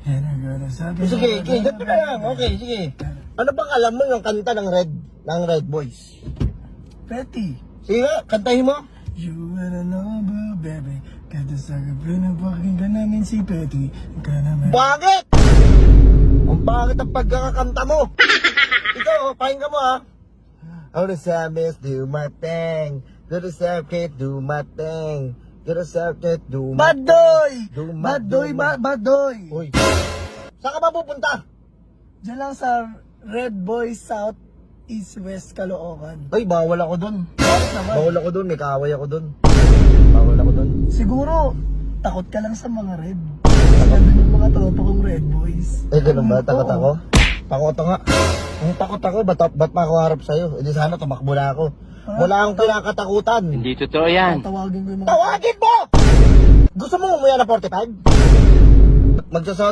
Sige, ganito na lang. Okay, sige. Ano bang alam mo yung kanta ng Red Boys? Petty. Sige nga, kantahin mo. You wanna know, baby. Kada sa gabi na pakinggan namin si Petty. Ikaw naman. Bakit? Ang bakit ang pagkakakanta mo? Ikaw, pakinggan mo ha. All the sabes do my thing. Do the circuit, do my thing. Do the circuit, do my Bad Doy! thing. Bad Doy, Bad Doy! Uy, saan ka ba pupunta? Diyan lang sa Red Boys South East West Caloocan. Ay, bawal ako dun. Bakit naman? Bawal ako dun, may kaaway ako dun. Bawal ako dun. Siguro, takot ka lang sa mga red. Sabi ng mga tropa kong Red Boys. Eh, ganun ba? Takot Oo. ako? Takot nga. Kung takot ako, ba't pa ako harap sa'yo? E di sana tumakbo na ako. Wala akong kinakatakutan. Hindi totoo yan. Tawagin ko yung mga... Tawagin mo! Gusto mo umuya na 45? Magsasound